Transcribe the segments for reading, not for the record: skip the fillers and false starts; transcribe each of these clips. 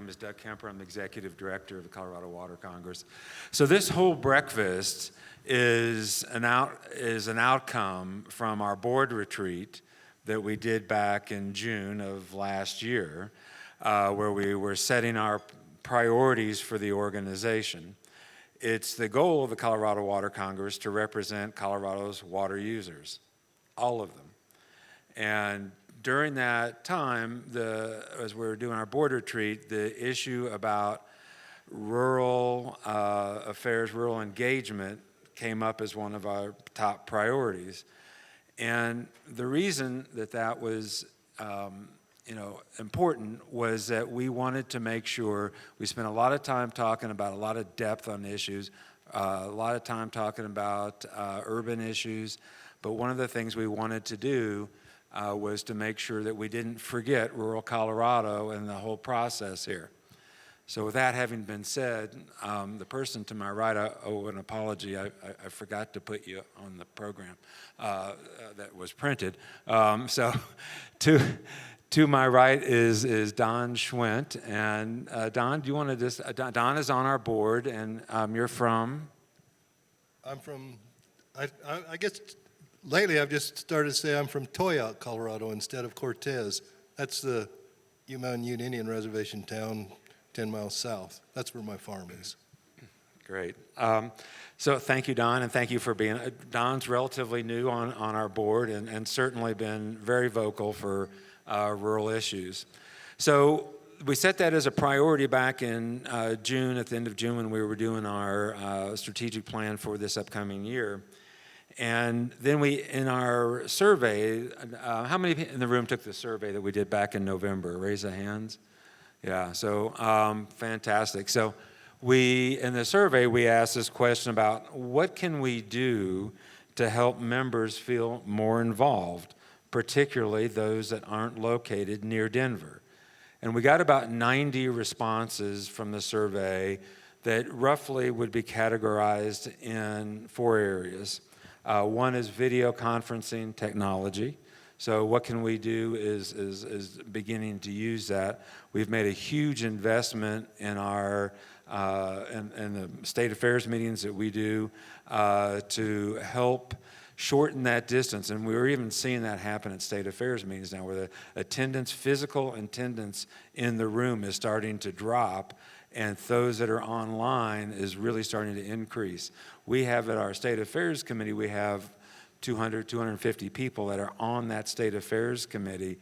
name is Doug Kemper. I'm the Executive Director of the Colorado Water Congress. So this whole breakfast is an outcome from our board retreat that we did back in June of last year, where we were setting our priorities for the organization. It's the goal of the Colorado Water Congress to represent Colorado's water users, all of them. And during that time, as we were doing our board retreat, the issue about rural affairs, rural engagement came up as one of our top priorities. And the reason that was important was that we wanted to make sure we spent a lot of time talking about a lot of depth on issues, a lot of time talking about urban issues, but one of the things we wanted to do was to make sure that we didn't forget rural Colorado and the whole process here. So with that having been said, the person to my right, I owe an apology. I forgot to put you on the program that was printed. So to my right is Don Schwint. And Don, do you want to just, Don is on our board, and you're from? I'm from, I guess lately I've just started to say I'm from Toyac, Colorado, instead of Cortez. That's the Yuma Ute Indian Reservation town 10 miles south. That's where my farm is. Great. So thank you, Don, and thank you for being, Don's relatively new on our board and certainly been very vocal for rural issues. So we set that as a priority back in June, at the end of June, when we were doing our strategic plan for this upcoming year. And then in our survey, how many in the room took the survey that we did back in November? Raise the hands. Yeah, so fantastic. So in the survey, we asked this question about what can we do to help members feel more involved, particularly those that aren't located near Denver. And we got about 90 responses from the survey that roughly would be categorized in 4 areas. One is video conferencing technology. So what can we do is beginning to use that. We've made a huge investment in our in the state affairs meetings that we do to help shorten that distance. And we're even seeing that happen at state affairs meetings now, where the physical attendance in the room is starting to drop, and those that are online is really starting to increase. We have at our state affairs committee, we have 200, 250 people that are on that state affairs committee,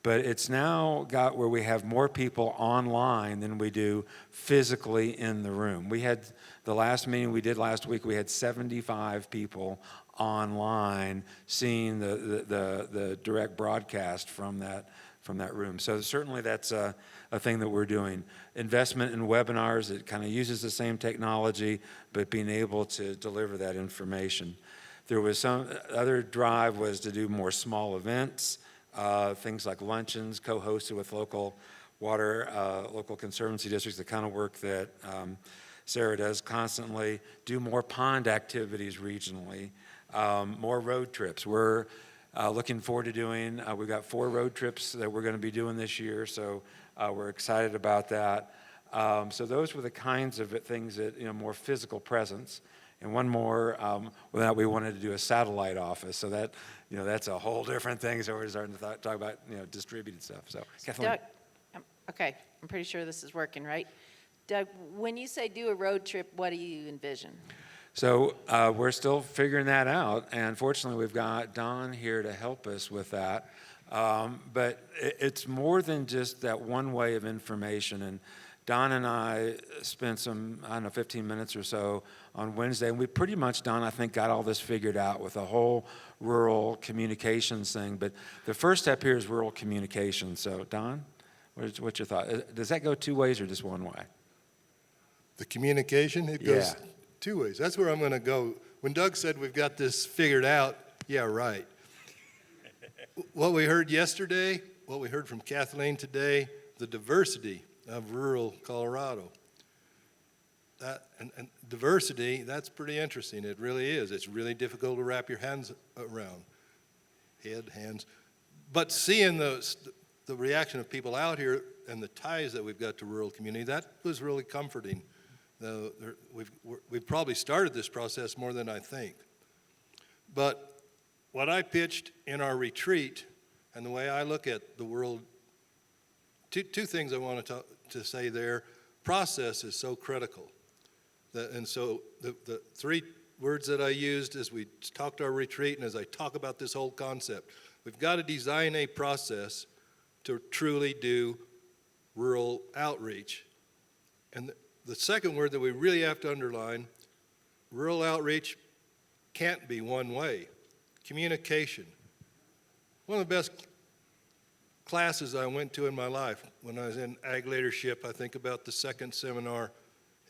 but it's now got where we have more people online than we do physically in the room. We had the last meeting we did last week, we had 75 people online seeing the direct broadcast from that room. So certainly that's a thing that we're doing. Investment in webinars, it kind of uses the same technology, but being able to deliver that information. There was some other drive was to do more small events, things like luncheons co-hosted with local conservancy districts, the kind of work that Sarah does constantly, do more pond activities regionally, more road trips. We're looking forward to doing, we've got 4 road trips that we're going to be doing this year, so we're excited about that. So those were the kinds of things that, more physical presence. And one more, that we wanted to do a satellite office. So that, that's a whole different thing. So we're starting to talk about, distributed stuff. So, Kathleen. Doug, okay, I'm pretty sure this is working, right? Doug, when you say do a road trip, what do you envision? So we're still figuring that out. And fortunately, we've got Don here to help us with that. But it's more than just that one way of information. And Don and I spent 15 minutes or so on Wednesday, and we pretty much, Don, I think, got all this figured out with the whole rural communications thing. But the first step here is rural communications. So, Don, what's your thought? Does that go 2 ways or just one way? The communication, it goes 2 ways. That's where I'm going to go. When Doug said we've got this figured out, yeah, right. What we heard yesterday, what we heard from Kathleen today, the diversity of rural Colorado. And diversity, that's pretty interesting. It really is. It's really difficult to wrap your hands around. Hands. But seeing the reaction of people out here, and the ties that we've got to rural community, that was really comforting. We've probably started this process more than I think. But what I pitched in our retreat and the way I look at the world, two things I want to say there. Process is so critical. And so the three words that I used as we talked our retreat and as I talk about this whole concept, we've got to design a process to truly do rural outreach. And the second word that we really have to underline, rural outreach can't be one way. Communication. One of the best classes I went to in my life when I was in ag leadership, I think about the second seminar,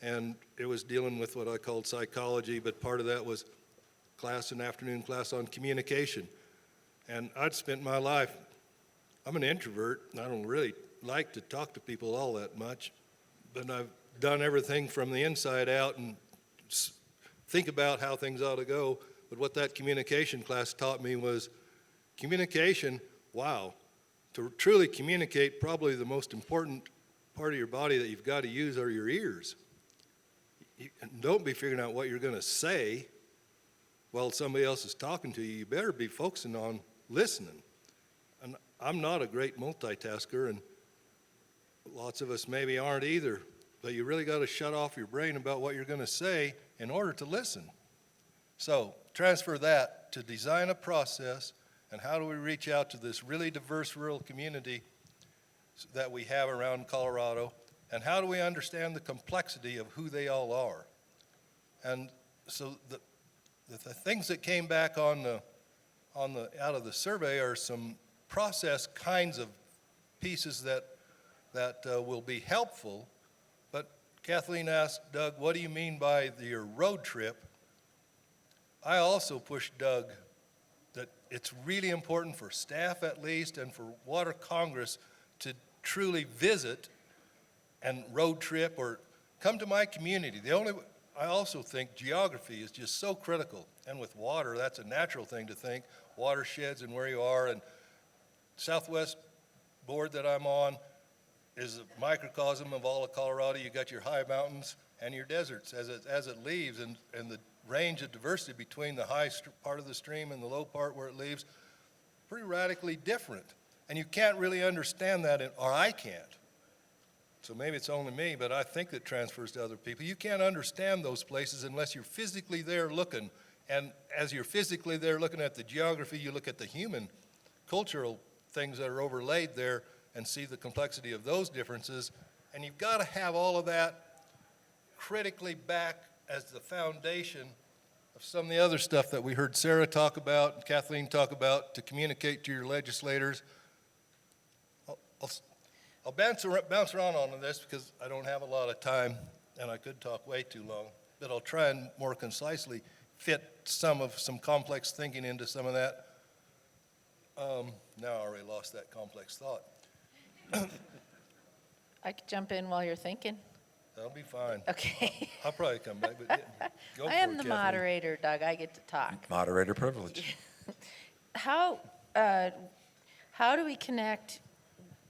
and it was dealing with what I called psychology, but part of that was an afternoon class on communication. And I'd spent my life, I'm an introvert, and I don't really like to talk to people all that much, but I've done everything from the inside out and think about how things ought to go. But what that communication class taught me was communication, wow. To truly communicate, probably the most important part of your body that you've got to use are your ears. Don't be figuring out what you're going to say while somebody else is talking to you. You better be focusing on listening. And I'm not a great multitasker, and lots of us maybe aren't either, but you really got to shut off your brain about what you're going to say in order to listen. So transfer that to design a process, and how do we reach out to this really diverse rural community that we have around Colorado, and how do we understand the complexity of who they all are? And so the things that came back out of the survey are some process kinds of pieces that will be helpful. But Kathleen asked Doug, what do you mean by your road trip? I also pushed Doug that it's really important for staff at least and for Water Congress to truly visit and road trip or come to my community. I also think geography is just so critical. And with water, that's a natural thing to think, watersheds and where you are. And Southwest board that I'm on is a microcosm of all of Colorado. You got your high mountains and your deserts as it leaves, and the range of diversity between the high part of the stream and the low part where it leaves, pretty radically different. And you can't really understand that, or I can't. So maybe it's only me, but I think that transfers to other people. You can't understand those places unless you're physically there looking. And as you're physically there looking at the geography, you look at the human, cultural things that are overlaid there and see the complexity of those differences. And you've got to have all of that critically back as the foundation of some of the other stuff that we heard Sarah talk about and Kathleen talk about to communicate to your legislators. I'll bounce around on this because I don't have a lot of time and I could talk way too long, but I'll try and more concisely fit some complex thinking into some of that. Now I already lost that complex thought. I could jump in while you're thinking. That'll be fine. Okay. I'll probably come back, but go for I it, am the Kathleen. moderator, Doug. I get to talk. Moderator privilege. How do we connect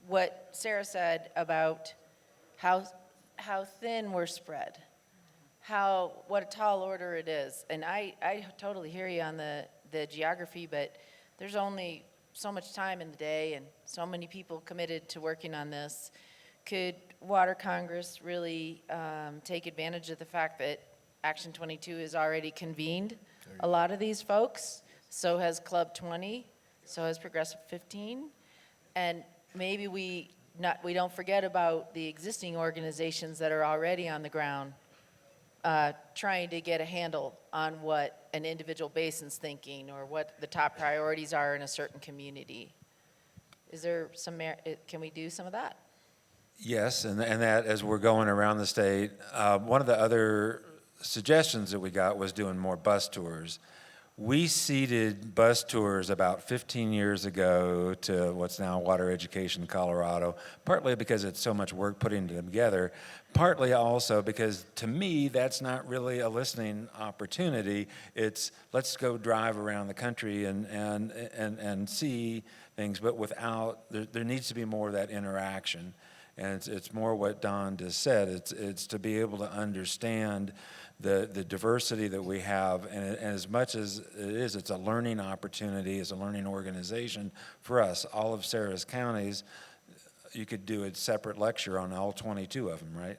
what Sarah said about how thin we're spread, what a tall order it is? And I totally hear you on the geography, but there's only so much time in the day and so many people committed to working on this. Could Water Congress really take advantage of the fact that Action 22 has already convened a lot of these folks? So has Club 20, so has Progressive 15, and maybe we don't forget about the existing organizations that are already on the ground trying to get a handle on what an individual basin's thinking or what the top priorities are in a certain community. Is there can we do some of that? Yes, and that as we're going around the state, one of the other suggestions that we got was doing more bus tours. We seeded bus tours about 15 years ago to what's now Water Education Colorado, partly because it's so much work putting them together, partly also because to me that's not really a listening opportunity. It's let's go drive around the country and see things, but without, there needs to be more of that interaction. And it's more what Don just said. It's to be able to understand the diversity that we have, and as much as it's a learning opportunity, it's a learning organization for us. All of Sarah's counties, you could do a separate lecture on all 22 of them, right?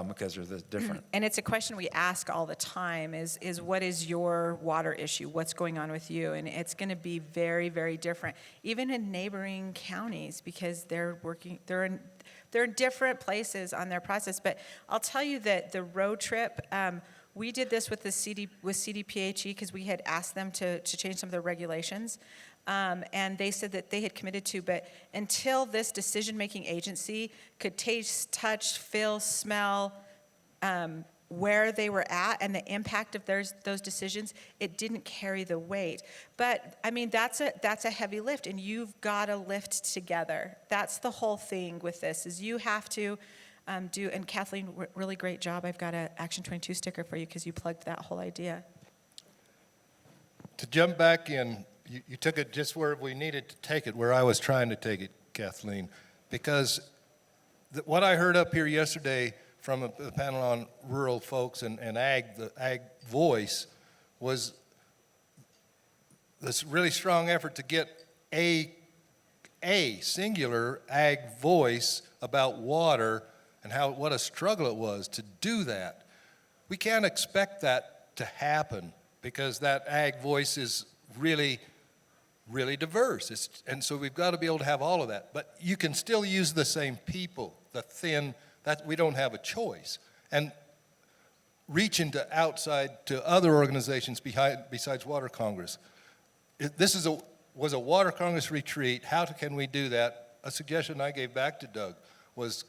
Because they're different. And it's a question we ask all the time is what is your water issue? What's going on with you? And it's going to be very, very different, even in neighboring counties, because they're in different places on their process. But I'll tell you that the road trip, we did this with CDPHE because we had asked them to change some of their regulations. And they said that they had committed to, but until this decision-making agency could taste, touch, feel, smell where they were at and the impact of those decisions, it didn't carry the weight. But I mean, that's a heavy lift, and you've got to lift together. That's the whole thing with this, is you have to do. And Kathleen, really great job. I've got an Action 22 sticker for you because you plugged that whole idea. To jump back in, you took it just where we needed to take it, where I was trying to take it, Kathleen, because what I heard up here yesterday from a panel on rural folks and ag, the ag voice, was this really strong effort to get a singular ag voice about water and what a struggle it was to do that. We can't expect that to happen because that ag voice is really diverse. And so we've got to be able to have all of that. But you can still use the same people, that we don't have a choice. And reach into outside to other organizations besides Water Congress. This was a Water Congress retreat. How can we do that? A suggestion I gave back to Doug was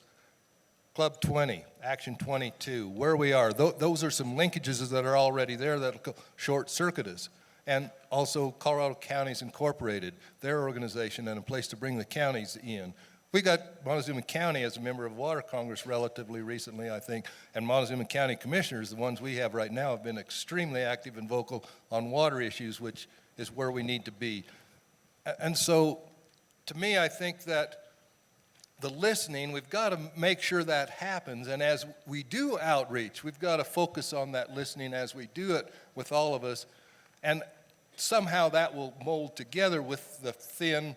Club 20, Action 22, where we are. Those are some linkages that are already there that will short-circuit us. And also Colorado Counties Incorporated, their organization, and a place to bring the counties in. We got Montezuma County as a member of Water Congress relatively recently, I think, and Montezuma County commissioners, the ones we have right now, have been extremely active and vocal on water issues, which is where we need to be. And so, to me, I think that the listening, we've got to make sure that happens, and as we do outreach, we've got to focus on that listening as we do it with all of us, and somehow that will mold together with the thin,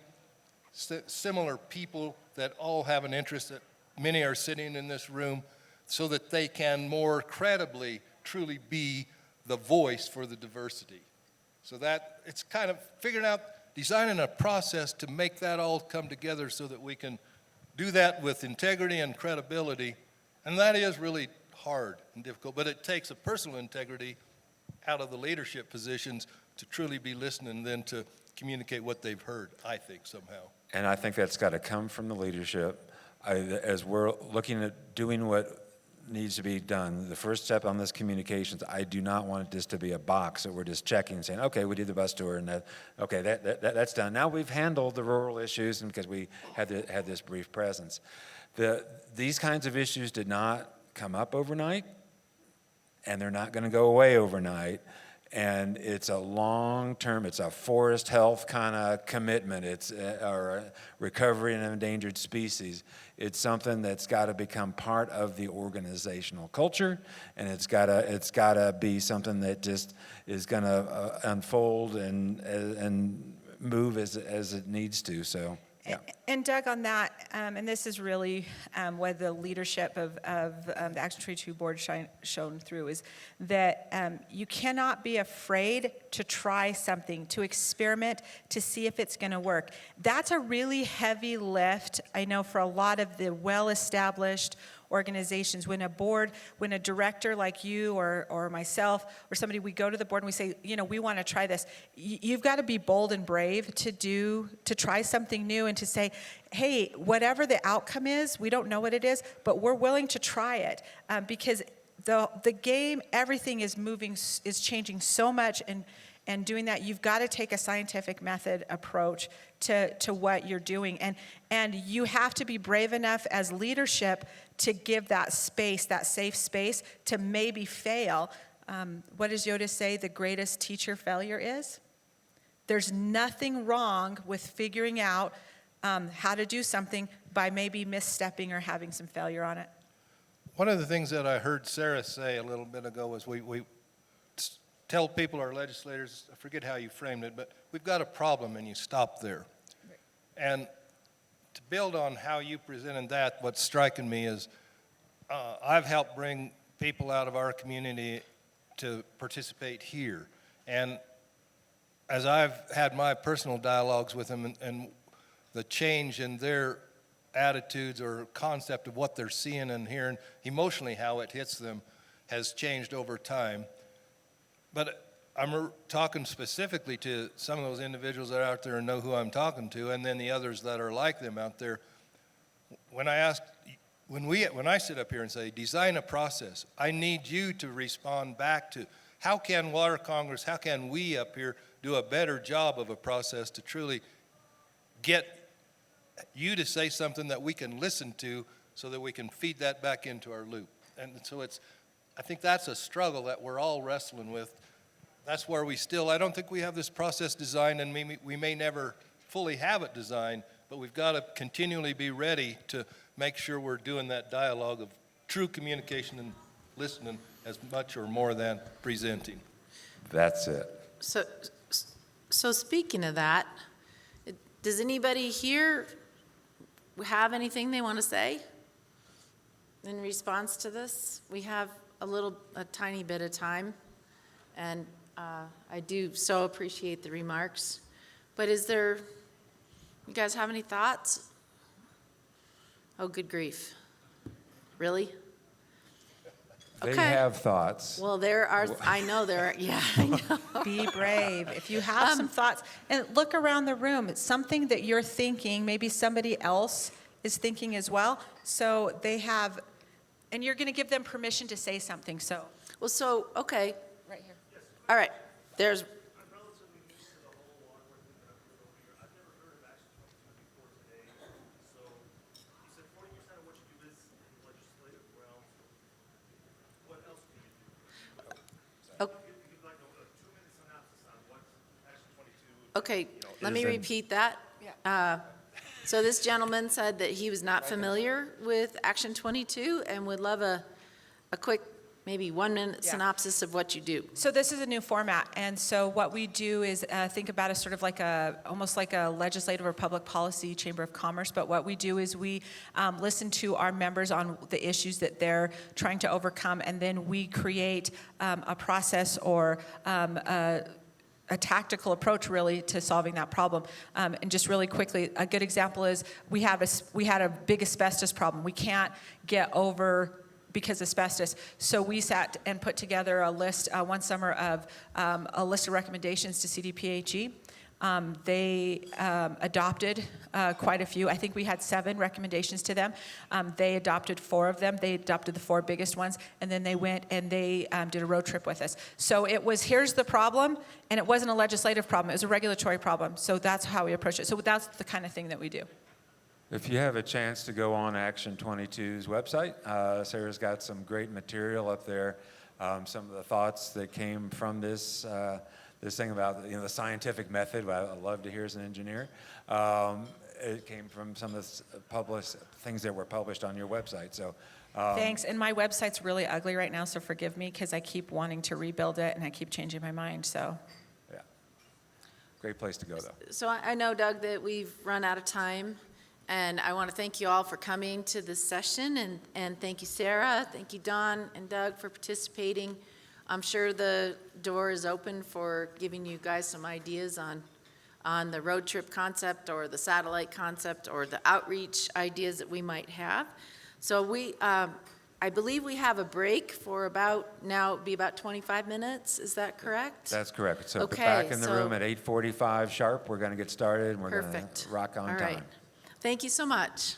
similar people that all have an interest, that many are sitting in this room, so that they can more credibly truly be the voice for the diversity. So that it's kind of figuring out, designing a process to make that all come together so that we can do that with integrity and credibility. And that is really hard and difficult, but it takes a personal integrity out of the leadership positions to truly be listening and then to communicate what they've heard, I think, somehow. And I think that's got to come from the leadership. As we're looking at doing what needs to be done, the first step on this communications, I do not want this to be a box that we're just checking and saying, okay, we did the bus tour, and that's done. Now we've handled the rural issues, and because we had this brief presence. These kinds of issues did not come up overnight, and they're not going to go away overnight. And it's a long-term, it's a forest health kind of commitment. It's or recovery in endangered species. It's something that's got to become part of the organizational culture, and it's got to be something that just is going to unfold and move as it needs to. So. Yeah. And Doug, on that, and this is really what the leadership of the Action 22 board shown through, is that you cannot be afraid to try something, to experiment, to see if it's going to work. That's a really heavy lift, I know, for a lot of the well-established organizations. When a director like you or myself or somebody, we go to the board and we say, we want to try this. You've got to be bold and brave to try something new and to say, hey, whatever the outcome is, we don't know what it is, but we're willing to try it because the game, everything is changing so much, and doing that, you've got to take a scientific method approach to what you're doing. And you have to be brave enough as leadership to give that space, that safe space, to maybe fail. What does Yoda say the greatest teacher failure is? There's nothing wrong with figuring out how to do something, by maybe misstepping or having some failure on it. One of the things that I heard Sarah say a little bit ago was we tell people, our legislators, I forget how you framed it, but we've got a problem, and you stop there. And to build on how you presented that, what's striking me is I've helped bring people out of our community to participate here. And as I've had my personal dialogues with them and the change in their attitudes or concept of what they're seeing and hearing, emotionally how it hits them has changed over time. But I'm talking specifically to some of those individuals that are out there and know who I'm talking to, and then the others that are like them out there. When I sit up here and say, design a process, I need you to respond back to how can Water Congress, how can we up here do a better job of a process to truly get you to say something that we can listen to so that we can feed that back into our loop. And so I think that's a struggle that we're all wrestling with. That's where I don't think we have this process designed, and we may never fully have it designed, but we've got to continually be ready to make sure we're doing that dialogue of true communication and listening as much or more than presenting. That's it. So speaking of that, does anybody here have anything they want to say in response to this? We have a tiny bit of time, and I do so appreciate the remarks. But you guys have any thoughts? Oh, good grief. Really? They Okay. have thoughts. Well, I know there are, yeah, I know. Be brave. If you have some thoughts, and look around the room, it's something that you're thinking, maybe somebody else is thinking as well. So they have, and you're going to give them permission to say something, so. Well, so, okay, Right here. all right, there's, I'm relatively new to the whole water work thing that I'm doing over here. I've never heard of Action 22 before today. So you said 40% of what you do is in the legislative realm. What else do you do? oh, Give like a 2-minute synopsis on what Action 22 okay, let me is in- repeat that. So this gentleman said that he was not familiar with Action 22 and would love a quick, maybe 1-minute Yeah. synopsis of what you do. So this is a new format, and so what we do is think about it sort of like almost like a legislative or public policy chamber of commerce, but what we do is we listen to our members on the issues that they're trying to overcome, and then we create a process or a tactical approach really to solving that problem. And just really quickly, a good example is we had a big asbestos problem. We can't get over because asbestos. So we sat and put together a list one summer of a list of recommendations to CDPHE. They adopted quite a few. I think we had 7 recommendations to them. They adopted 4 of them. They adopted the 4 biggest ones, and then they went and they did a road trip with us. So it was, here's the problem, and it wasn't a legislative problem. It was a regulatory problem. So that's how we approach it. So that's the kind of thing that we do. If you have a chance to go on Action 22's website, Sarah's got some great material up there. Some of the thoughts that came from this thing about the scientific method, I love to hear as an engineer. It came from some of the published things that were published on your website. So Thanks. And my website's really ugly right now, so forgive me because I keep wanting to rebuild it and I keep changing my mind. So. yeah, great place to go though. So I know, Doug, that we've run out of time, and I want to thank you all for coming to this session, and thank you, Sarah, thank you, Don and Doug, for participating. I'm sure the door is open for giving you guys some ideas on the road trip concept or the satellite concept or the outreach ideas that we might have. So I believe we have a break for about 25 minutes. Is that correct? That's correct. So Okay, back in the so- room at 8:45 sharp. We're going to get started, and we're going Perfect. to rock on All time. right. Thank you so much.